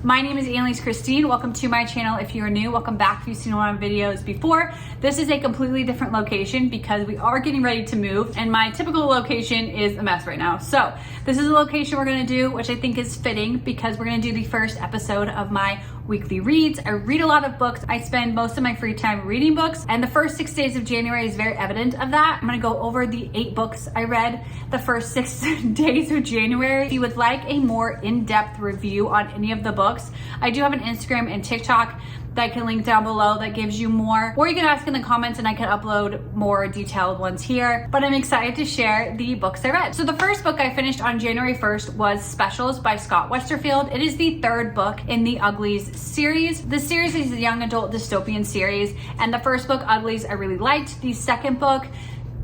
My name is Annalise Christine. Welcome to my channel. If you are new, welcome back if you've seen one of my videos before. This is a completely different location because we are getting ready to move and my typical location is a mess right now. So this is a location we're gonna do, which I think is fitting because we're gonna do the first episode of my weekly reads. I read a lot of books. I spend most of my free time reading books, and the first 6 days of January is very evident of that. I'm gonna go over the 8 books I read the first 6 days of January. If you would like a more in-depth review on any of the books, I do have an Instagram and TikTok that I can link down below that gives you more, or you can ask in the comments and I can upload more detailed ones here. But I'm excited to share the books I read. So the first book I finished on January 1st was Specials by Scott Westerfeld. It is the 3rd book in the Uglies series. The series is a young adult dystopian series, and the first book, Uglies, I really liked. The second book,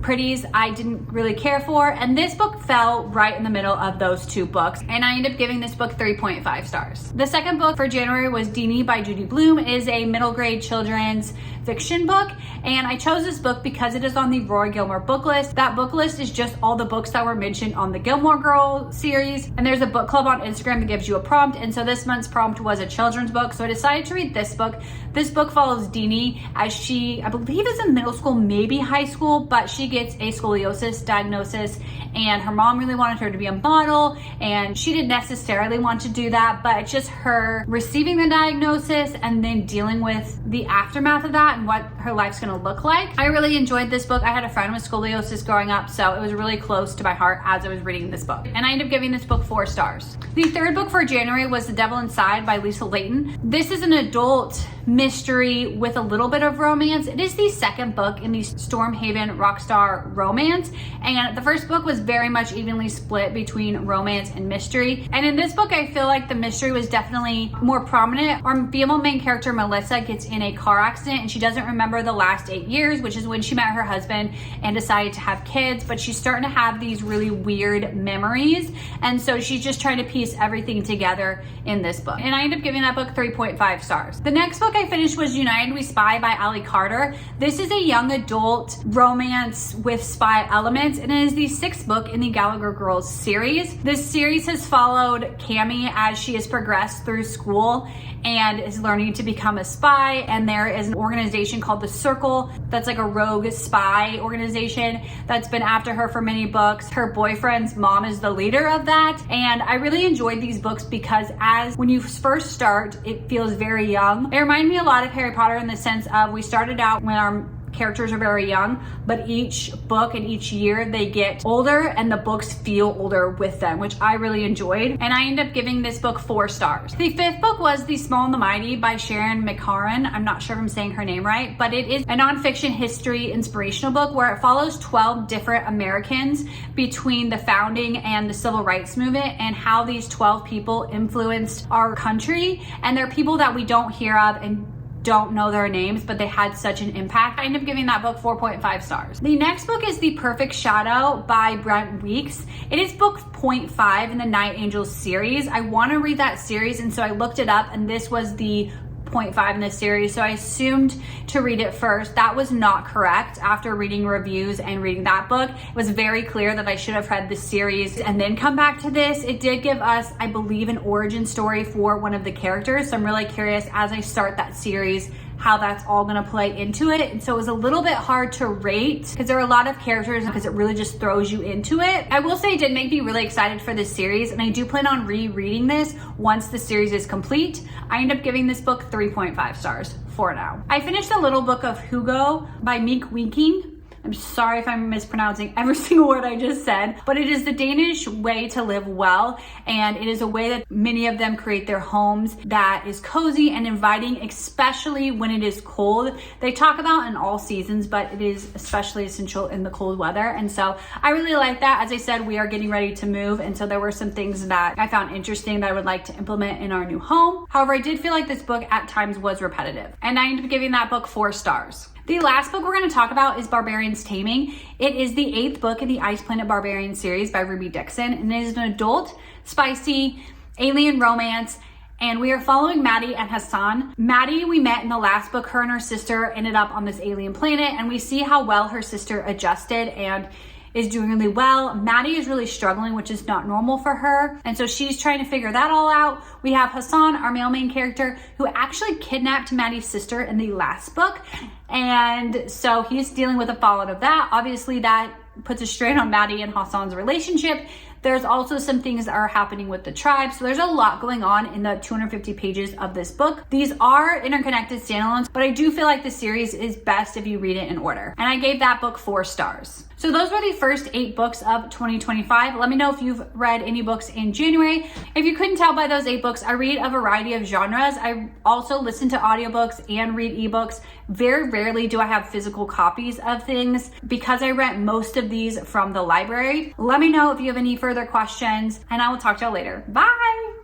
Pretties, I didn't really care for, and this book fell right in the middle of those 2 books, and I ended up giving this book 3.5 stars. The second book for January was Deeni by Judy Blume. It is a middle grade children's fiction book, and I chose this book because it is on the Roy Gilmore book list. That book list is just all the books that were mentioned on the Gilmore Girl series, and there's a book club on Instagram that gives you a prompt, and so this month's prompt was a children's book, so I decided to read this book. This book follows Deeni as she, I believe, is in middle school, maybe high school, but she gets a scoliosis diagnosis, and her mom really wanted her to be a model, and she didn't necessarily want to do that, but it's just her receiving the diagnosis and then dealing with the aftermath of that and what her life's gonna look like. I really enjoyed this book. I had a friend with scoliosis growing up, so it was really close to my heart as I was reading this book, and I ended up giving this book 4 stars. The 3rd book for January was The Devil Inside by Leighton. This is an adult mystery with a little bit of romance. It is the 2nd book in the Stormhaven Rockstar romance, and the first book was very much evenly split between romance and mystery, and in this book I feel like the mystery was definitely more prominent. Our female main character Melissa gets in a car accident and she doesn't remember the last 8 years, which is when she met her husband and decided to have kids, but she's starting to have these really weird memories, and so she's just trying to piece everything together in this book, and I ended up giving that book 3.5 stars. The next book I finished was United We Spy by Ali Carter. This is a young adult romance with spy elements, and it is the 6th book in the Gallagher Girls series. This series has followed Cammie as she has progressed through school and is learning to become a spy, and there is an organization called The Circle that's like a rogue spy organization that's been after her for many books. Her boyfriend's mom is the leader of that, and I really enjoyed these books because as when you first start, it feels very young. It reminded me a lot of Harry Potter in the sense of we started out when our characters are very young, but each book and each year they get older and the books feel older with them, which I really enjoyed, and I ended up giving this book 4 stars. The 5th book was The Small and the Mighty by Sharon Mahon. I'm not sure if I'm saying her name right, but it is a nonfiction history inspirational book where it follows 12 different Americans between the founding and the civil rights movement and how these 12 people influenced our country, and they're people that we don't hear of and don't know their names, but they had such an impact. I ended up giving that book 4.5 stars. The next book is The Perfect Shadow by Brent. It is book 0.5 in the Night Angels series. I want to read that series, and so I looked it up, and this was the 0.5 in this series, so I assumed to read it first. That was not correct. After reading reviews and reading that book, it was very clear that I should have read the series and then come back to this. It did give us, I believe, an origin story for one of the characters, so I'm really curious as I start that series how that's all gonna play into it. And so it was a little bit hard to rate because there are a lot of characters because it really just throws you into it. I will say it did make me really excited for this series, and I do plan on rereading this once the series is complete. I end up giving this book 3.5 stars for now. I finished The Little Book of Hygge by Meek Wiking. I'm sorry if I'm mispronouncing every single word I just said, but it is the Danish way to live well, and it is a way that many of them create their homes that is cozy and inviting, especially when it is cold. They talk about in all seasons, but it is especially essential in the cold weather, and so I really like that. As I said, we are getting ready to move, and so there were some things that I found interesting that I would like to implement in our new home. However, I did feel like this book at times was repetitive, and I ended up giving that book 4 stars. The last book we're going to talk about is Barbarian's Taming. It is the 8th book in the Ice Planet Barbarian series by Dixon, and it is an adult, spicy, alien romance, and we are following Maddie and Hassan. Maddie, we met in the last book. Her and her sister ended up on this alien planet, and we see how well her sister adjusted, and is doing really well. Maddie is really struggling, which is not normal for her. And so she's trying to figure that all out. We have Hassan, our male main character, who actually kidnapped Maddie's sister in the last book. And so he's dealing with the fallout of that. Obviously that puts a strain on Maddie and Hassan's relationship. There's also some things that are happening with the tribe. So there's a lot going on in the 250 pages of this book. These are interconnected standalones, but I do feel like the series is best if you read it in order. And I gave that book 4 stars. So those were the first 8 books of 2025. Let me know if you've read any books in January. If you couldn't tell by those 8 books, I read a variety of genres. I also listen to audiobooks and read ebooks. Very rarely do I have physical copies of things because I rent most of these from the library. Let me know if you have any further questions, and I will talk to y'all later. Bye!